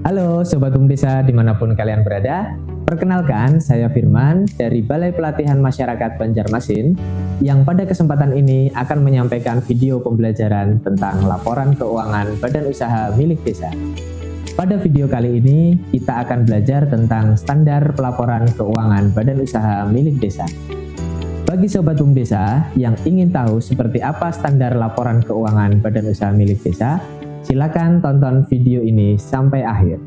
Halo Sobat Bum Desa dimanapun kalian berada. Perkenalkan, saya Firman dari Balai Pelatihan Masyarakat Banjarmasin yang pada kesempatan ini akan menyampaikan video pembelajaran tentang laporan keuangan badan usaha milik desa. Pada video kali ini, kita akan belajar tentang standar pelaporan keuangan badan usaha milik desa. Bagi Sobat Bum Desa yang ingin tahu seperti apa standar laporan keuangan badan usaha milik desa, silakan tonton video ini sampai akhir.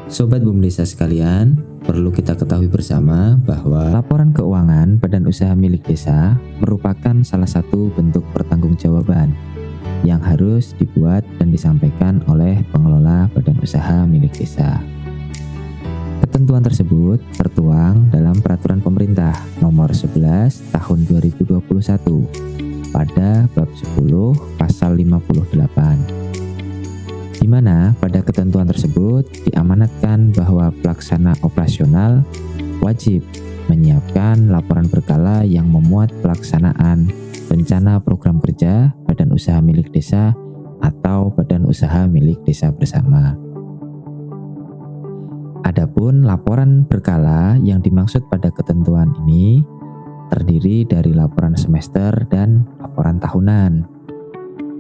Sobat Bum Desa sekalian, perlu kita ketahui bersama bahwa laporan keuangan badan usaha milik desa merupakan salah satu bentuk pertanggungjawaban yang harus dibuat dan disampaikan oleh pengelola badan usaha milik desa. Ketentuan tersebut tertuang dalam Peraturan Pemerintah Nomor 11 Tahun 2021 pada bab 10 pasal 58, di mana pada ketentuan tersebut diamanatkan bahwa pelaksana operasional wajib menyiapkan laporan berkala yang memuat pelaksanaan rencana program kerja badan usaha milik desa atau badan usaha milik desa bersama. Adapun laporan berkala yang dimaksud pada ketentuan ini terdiri dari laporan semester dan laporan tahunan,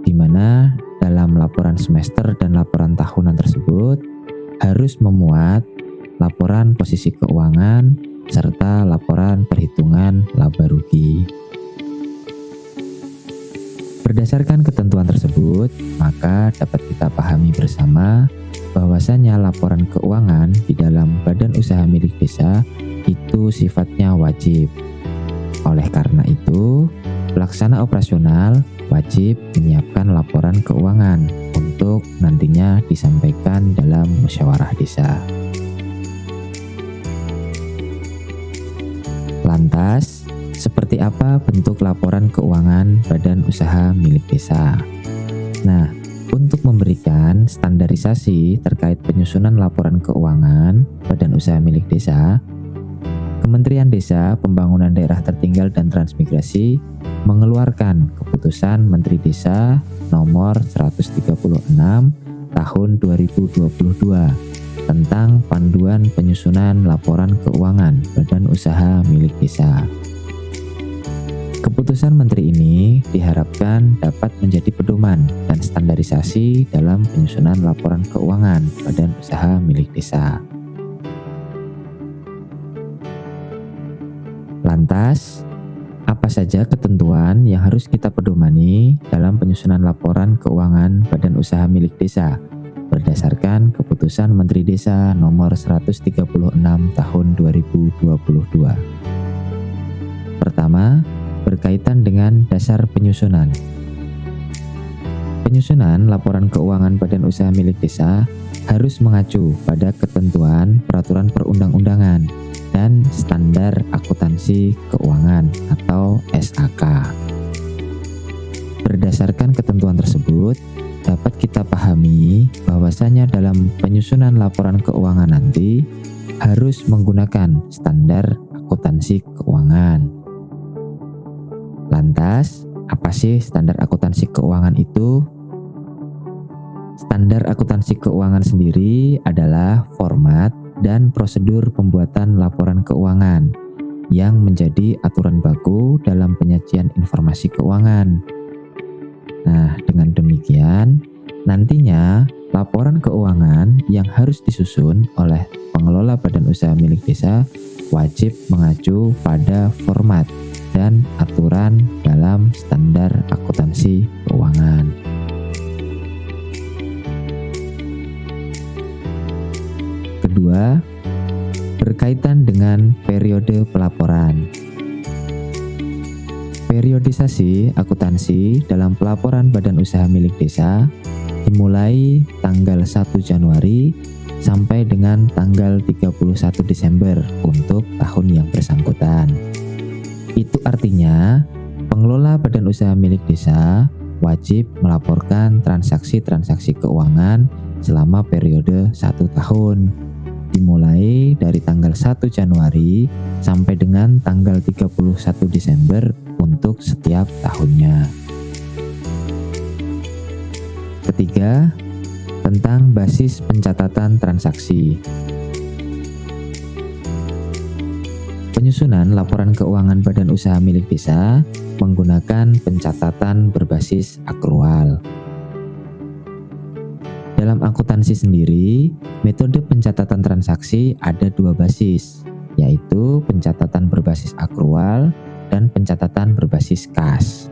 di mana dalam laporan semester dan laporan tahunan tersebut harus memuat laporan posisi keuangan serta laporan perhitungan laba rugi. Berdasarkan ketentuan tersebut, maka dapat kita pahami bersama bahwasanya laporan keuangan di dalam badan usaha milik desa itu sifatnya wajib. Oleh karena itu, pelaksana operasional wajib menyiapkan laporan keuangan untuk nantinya disampaikan dalam musyawarah desa. Lantas, seperti apa bentuk laporan keuangan badan usaha milik desa? Nah, untuk memberikan standarisasi terkait penyusunan laporan keuangan badan usaha milik desa, Kementerian Desa, Pembangunan Daerah Tertinggal dan Transmigrasi mengeluarkan Keputusan Menteri Desa Nomor 136 Tahun 2022 tentang Panduan Penyusunan Laporan Keuangan Badan Usaha Milik Desa. Keputusan Menteri ini diharapkan dapat menjadi pedoman dan standarisasi dalam penyusunan laporan keuangan badan usaha milik desa. Lantas, apa saja ketentuan yang harus kita pedomani dalam penyusunan laporan keuangan badan usaha milik desa berdasarkan Keputusan Menteri Desa Nomor 136 Tahun 2022? Pertama, berkaitan dengan dasar penyusunan. Penyusunan laporan keuangan badan usaha milik desa harus mengacu pada ketentuan peraturan perundang-undangan dan standar akuntansi keuangan atau SAK. Berdasarkan ketentuan tersebut, dapat kita pahami bahwasanya dalam penyusunan laporan keuangan nanti harus menggunakan standar akuntansi keuangan. Lantas, apa sih standar akuntansi keuangan itu? Standar akuntansi keuangan sendiri adalah format dan prosedur pembuatan laporan keuangan yang menjadi aturan baku dalam penyajian informasi keuangan. Nah, dengan demikian, nantinya laporan keuangan yang harus disusun oleh pengelola badan usaha milik desa wajib mengacu pada format dan aturan dalam standar akuntansi keuangan. Kedua, berkaitan dengan periode pelaporan. Periodisasi akuntansi dalam pelaporan badan usaha milik desa dimulai tanggal 1 Januari sampai dengan tanggal 31 Desember untuk tahun yang bersangkutan. Itu artinya pengelola badan usaha milik desa wajib melaporkan transaksi-transaksi keuangan selama periode 1 tahun, dimulai dari tanggal 1 Januari sampai dengan tanggal 31 Desember untuk setiap tahunnya. Ketiga, tentang basis pencatatan transaksi. Penyusunan laporan keuangan badan usaha milik desa menggunakan pencatatan berbasis akrual. Dalam akuntansi sendiri, metode pencatatan transaksi ada dua basis, yaitu pencatatan berbasis akrual dan pencatatan berbasis kas.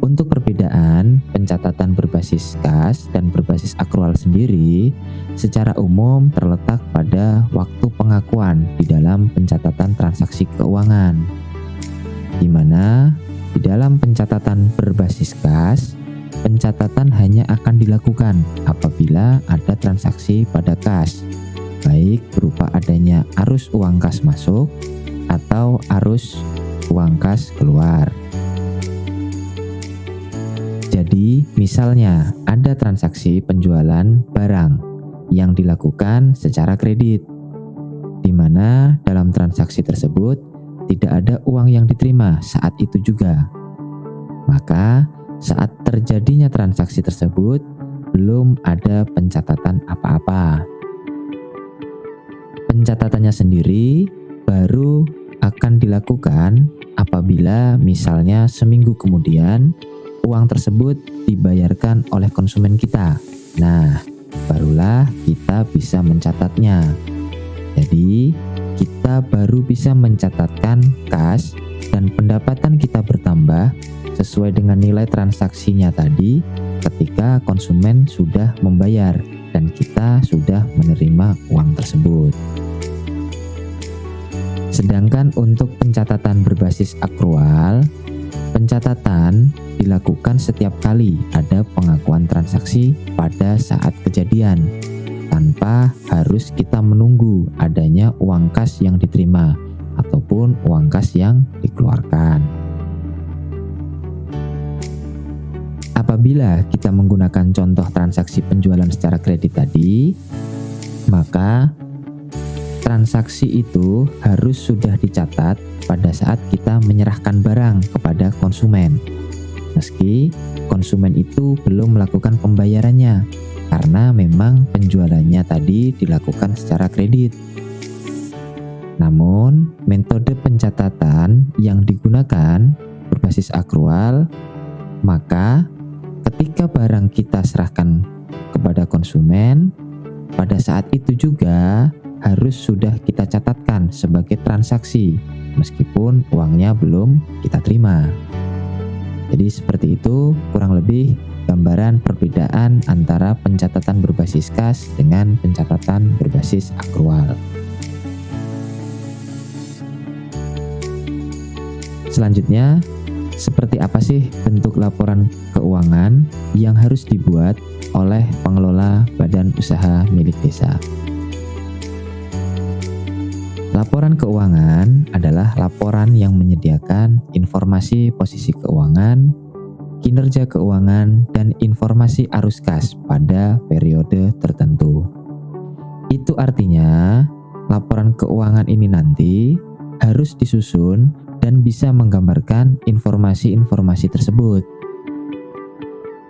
Untuk perbedaan pencatatan berbasis kas dan berbasis akrual sendiri secara umum terletak pada waktu pengakuan di dalam pencatatan transaksi keuangan, di mana di dalam pencatatan berbasis kas, pencatatan hanya akan dilakukan apabila ada transaksi pada kas, baik berupa adanya arus uang kas masuk atau arus uang kas keluar. Jadi, misalnya ada transaksi penjualan barang yang dilakukan secara kredit, di mana dalam transaksi tersebut tidak ada uang yang diterima saat itu juga. Maka, saat terjadinya transaksi tersebut, belum ada pencatatan apa-apa. Pencatatannya sendiri baru akan dilakukan apabila misalnya seminggu kemudian uang tersebut dibayarkan oleh konsumen kita. Nah, barulah kita bisa mencatatnya. Jadi, kita baru bisa mencatatkan kas dan pendapatan kita bertambah sesuai dengan nilai transaksinya tadi ketika konsumen sudah membayar dan kita sudah menerima uang tersebut. Sedangkan untuk pencatatan berbasis akrual, pencatatan dilakukan setiap kali ada pengakuan transaksi pada saat kejadian, tanpa harus kita menunggu adanya uang kas yang diterima ataupun uang kas yang dikeluarkan. Apabila kita menggunakan contoh transaksi penjualan secara kredit tadi, maka transaksi itu harus sudah dicatat pada saat kita menyerahkan barang kepada konsumen, meski konsumen itu belum melakukan pembayarannya karena memang penjualannya tadi dilakukan secara kredit. Namun, metode pencatatan yang digunakan berbasis akrual, maka ketika barang kita serahkan kepada konsumen, pada saat itu juga harus sudah kita catatkan sebagai transaksi, meskipun uangnya belum kita terima. Jadi seperti itu kurang lebih gambaran perbedaan antara pencatatan berbasis kas dengan pencatatan berbasis akrual. Selanjutnya, seperti apa sih bentuk laporan keuangan yang harus dibuat oleh pengelola badan usaha milik desa? Laporan keuangan adalah laporan yang menyediakan informasi posisi keuangan, kinerja keuangan, dan informasi arus kas pada periode tertentu. Itu artinya, laporan keuangan ini nanti harus disusun dan bisa menggambarkan informasi-informasi tersebut.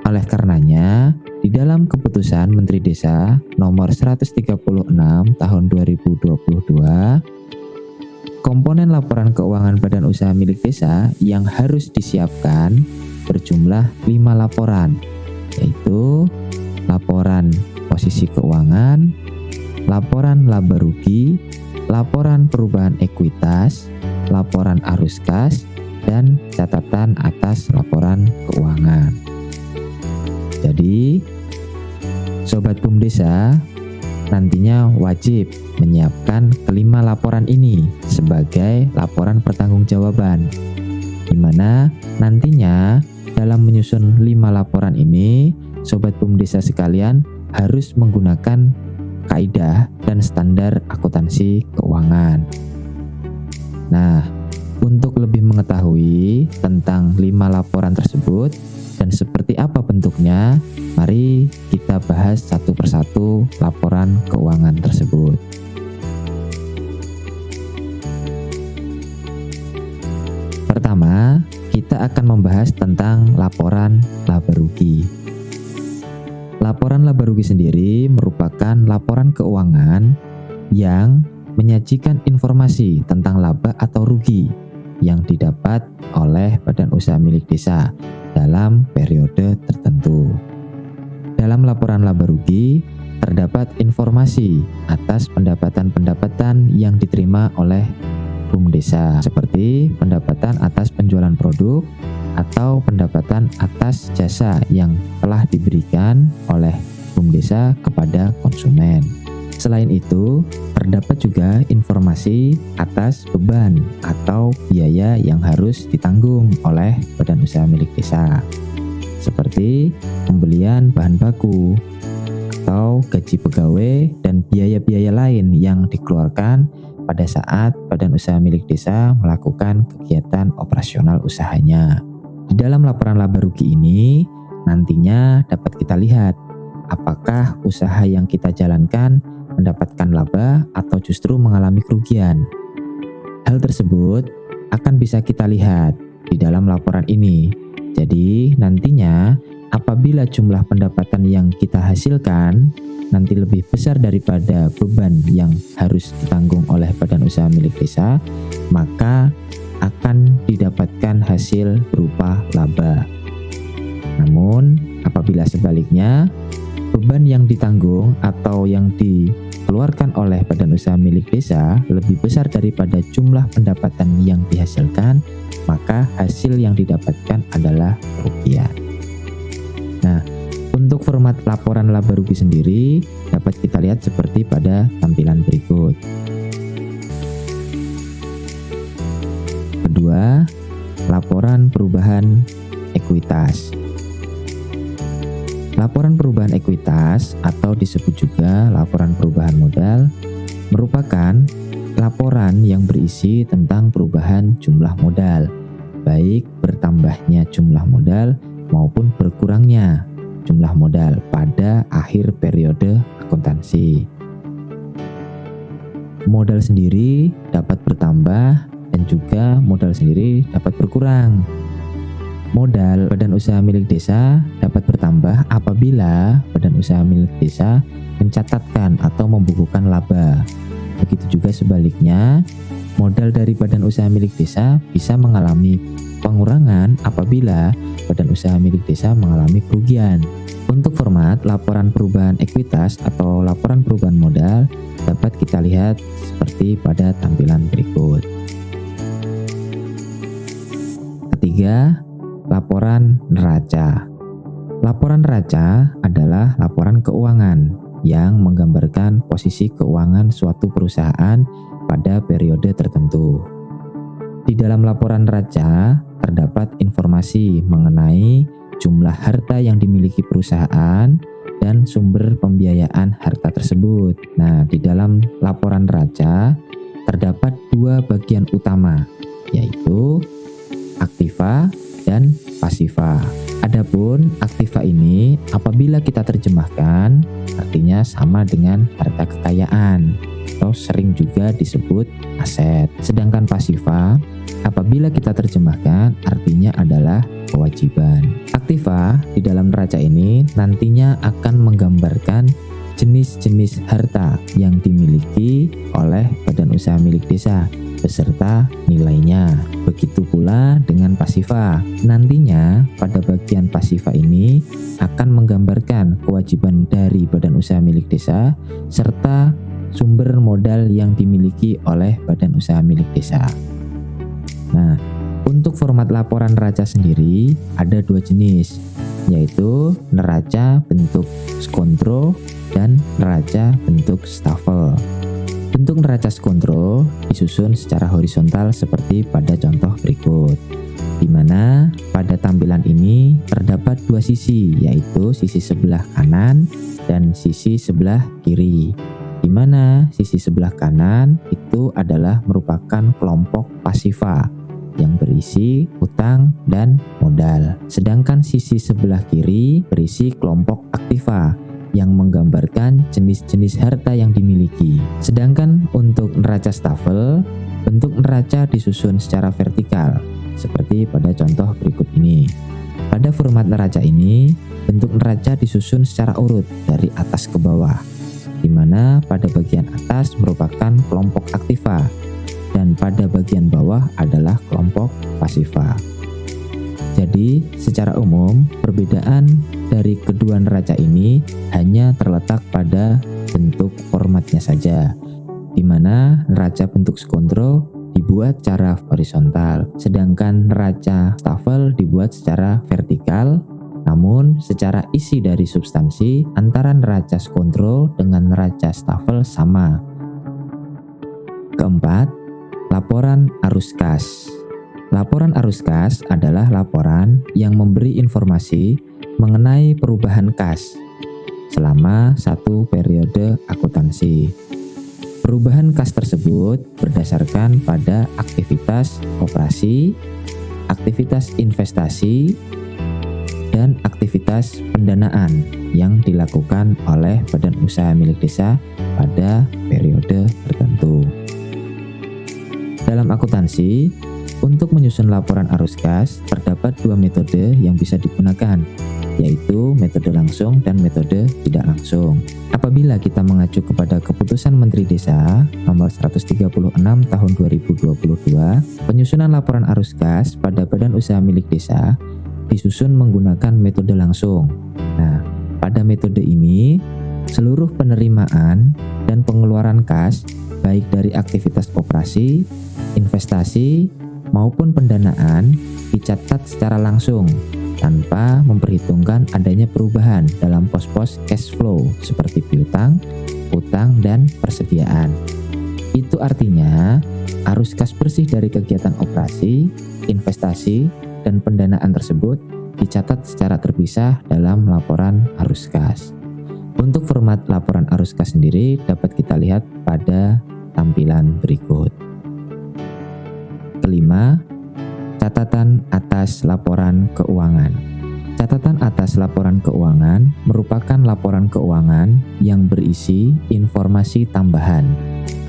Oleh karenanya, di dalam keputusan Menteri Desa nomor 136 tahun 2022, komponen laporan keuangan badan usaha milik desa yang harus disiapkan berjumlah 5 laporan, yaitu laporan posisi keuangan, laporan laba rugi, laporan perubahan ekuitas, laporan arus kas, dan catatan atas laporan keuangan. Jadi, Sobat Bum Desa nantinya wajib menyiapkan kelima laporan ini sebagai laporan pertanggungjawaban, di mana nantinya dalam menyusun 5 laporan ini, Sobat Bum Desa sekalian harus menggunakan kaidah dan standar akuntansi keuangan. Nah, untuk lebih mengetahui tentang 5 laporan tersebut dan seperti apa bentuknya, mari kita bahas satu persatu laporan keuangan tersebut. Pertama, kita akan membahas tentang laporan laba rugi. Laporan laba rugi sendiri merupakan laporan keuangan yang menyajikan informasi tentang laba atau rugi yang didapat oleh badan usaha milik desa dalam periode tertentu. Dalam laporan laba rugi terdapat informasi atas pendapatan-pendapatan yang diterima oleh BUM desa, seperti pendapatan atas penjualan produk atau pendapatan atas jasa yang telah diberikan oleh BUM desa kepada konsumen. Selain itu, terdapat juga informasi atas beban atau biaya yang harus ditanggung oleh badan usaha milik desa, seperti pembelian bahan baku atau gaji pegawai dan biaya-biaya lain yang dikeluarkan pada saat badan usaha milik desa melakukan kegiatan operasional usahanya. Di dalam laporan laba rugi ini nantinya dapat kita lihat apakah usaha yang kita jalankan mendapatkan laba atau justru mengalami kerugian. Hal tersebut akan bisa kita lihat di dalam laporan ini. Jadi nantinya apabila jumlah pendapatan yang kita hasilkan nanti lebih besar daripada beban yang harus ditanggung oleh badan usaha milik desa, maka akan didapatkan hasil berupa laba. Namun, apabila sebaliknya, beban yang ditanggung atau yang dikeluarkan oleh badan usaha milik desa lebih besar daripada jumlah pendapatan yang dihasilkan, maka hasil yang didapatkan adalah kerugian. Nah, untuk format laporan laba rugi sendiri dapat kita lihat seperti pada tampilan berikut. Kedua, laporan perubahan ekuitas. Laporan perubahan ekuitas atau disebut juga laporan perubahan modal merupakan laporan yang berisi tentang perubahan jumlah modal, baik bertambahnya jumlah modal maupun berkurangnya jumlah modal pada akhir periode akuntansi. Modal sendiri dapat bertambah dan juga modal sendiri dapat berkurang. Modal badan usaha milik desa dapat bertambah apabila badan usaha milik desa mencatatkan atau membukukan laba. Begitu juga sebaliknya, modal dari badan usaha milik desa bisa mengalami pengurangan apabila badan usaha milik desa mengalami kerugian. Untuk format laporan perubahan ekuitas atau laporan perubahan modal dapat kita lihat seperti pada tampilan berikut. Ketiga, laporan neraca. Laporan neraca adalah laporan keuangan yang menggambarkan posisi keuangan suatu perusahaan pada periode tertentu. Di dalam laporan neraca terdapat informasi mengenai jumlah harta yang dimiliki perusahaan dan sumber pembiayaan harta tersebut. Nah, di dalam laporan neraca terdapat dua bagian utama, yaitu aktiva dan pasiva. Adapun aktiva ini apabila kita terjemahkan artinya sama dengan harta kekayaan atau sering juga disebut aset. Sedangkan pasiva apabila kita terjemahkan artinya adalah kewajiban. Aktiva di dalam neraca ini nantinya akan menggambarkan jenis-jenis harta yang dimiliki oleh badan usaha milik desa beserta nilainya. Begitu pula dengan pasiva. Nantinya pada bagian pasiva ini akan menggambarkan kewajiban dari badan usaha milik desa serta sumber modal yang dimiliki oleh badan usaha milik desa. Nah, untuk format laporan neraca sendiri ada dua jenis, yaitu neraca bentuk skontro dan neraca bentuk stafel. Bentuk neraca skontro disusun secara horizontal seperti pada contoh berikut, di mana pada tampilan ini terdapat dua sisi, yaitu sisi sebelah kanan dan sisi sebelah kiri, di mana sisi sebelah kanan itu adalah merupakan kelompok pasiva yang berisi utang dan modal, sedangkan sisi sebelah kiri berisi kelompok aktiva yang menggambarkan jenis-jenis harta yang dimiliki. Sedangkan untuk neraca stafel, bentuk neraca disusun secara vertikal seperti pada contoh berikut ini. Pada format neraca ini, bentuk neraca disusun secara urut dari atas ke bawah, di mana pada bagian atas merupakan kelompok aktiva dan pada bagian bawah adalah kelompok pasiva. Jadi, secara umum, perbedaan dari kedua neraca ini hanya terletak pada bentuk formatnya saja, di mana neraca bentuk skontro dibuat secara horizontal, sedangkan neraca stafel dibuat secara vertikal. Namun, secara isi dari substansi antara neraca skontro dengan neraca stafel sama. Keempat, laporan arus kas. Laporan arus kas adalah laporan yang memberi informasi mengenai perubahan kas selama satu periode akuntansi. Perubahan kas tersebut berdasarkan pada aktivitas operasi, aktivitas investasi, dan aktivitas pendanaan yang dilakukan oleh badan usaha milik desa pada periode tertentu. Dalam akuntansi, untuk menyusun laporan arus kas, terdapat dua metode yang bisa digunakan, yaitu metode langsung dan metode tidak langsung. Apabila kita mengacu kepada Keputusan Menteri Desa Nomor 136 Tahun 2022, penyusunan laporan arus kas pada badan usaha milik desa disusun menggunakan metode langsung. Nah, pada metode ini, seluruh penerimaan dan pengeluaran kas, baik dari aktivitas operasi, investasi, maupun pendanaan dicatat secara langsung tanpa memperhitungkan adanya perubahan dalam pos-pos cash flow seperti piutang, utang, dan persediaan. Itu artinya arus kas bersih dari kegiatan operasi, investasi, dan pendanaan tersebut dicatat secara terpisah dalam laporan arus kas. Untuk format laporan arus kas sendiri dapat kita lihat pada tampilan berikut. Kelima, catatan atas laporan keuangan. Catatan atas laporan keuangan merupakan laporan keuangan yang berisi informasi tambahan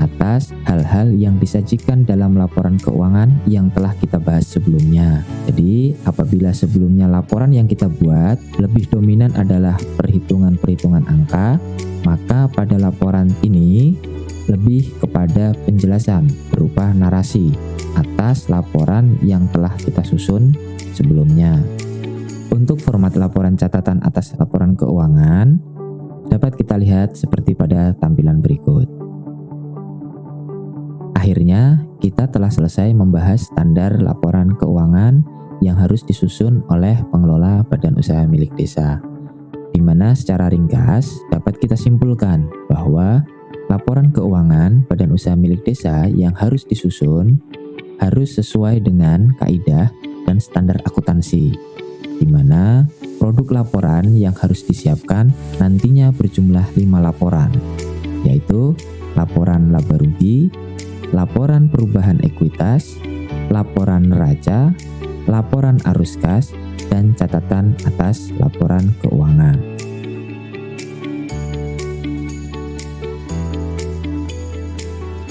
atas hal-hal yang disajikan dalam laporan keuangan yang telah kita bahas sebelumnya. Jadi, apabila sebelumnya laporan yang kita buat lebih dominan adalah perhitungan-perhitungan angka, maka pada laporan ini lebih kepada penjelasan berupa narasi atas laporan yang telah kita susun sebelumnya. Untuk format laporan catatan atas laporan keuangan dapat kita lihat seperti pada tampilan berikut. Akhirnya, kita telah selesai membahas standar laporan keuangan yang harus disusun oleh pengelola badan usaha milik desa, di mana secara ringkas dapat kita simpulkan bahwa laporan keuangan badan usaha milik desa yang harus disusun harus sesuai dengan kaidah dan standar akuntansi, di mana produk laporan yang harus disiapkan nantinya berjumlah 5 laporan, yaitu laporan laba rugi, laporan perubahan ekuitas, laporan neraca, laporan arus kas, dan catatan atas laporan keuangan.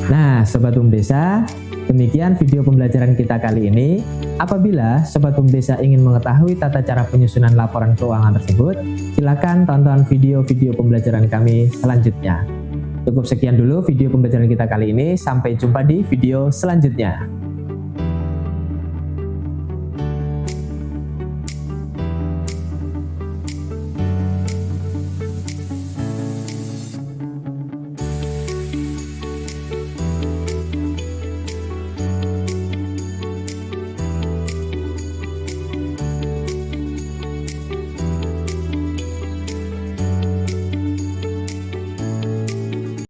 Nah, Sobat Bum Desa, demikian video pembelajaran kita kali ini. Apabila Sobat Bum Desa ingin mengetahui tata cara penyusunan laporan keuangan tersebut, silakan tonton video-video pembelajaran kami selanjutnya. Cukup sekian dulu video pembelajaran kita kali ini. Sampai jumpa di video selanjutnya.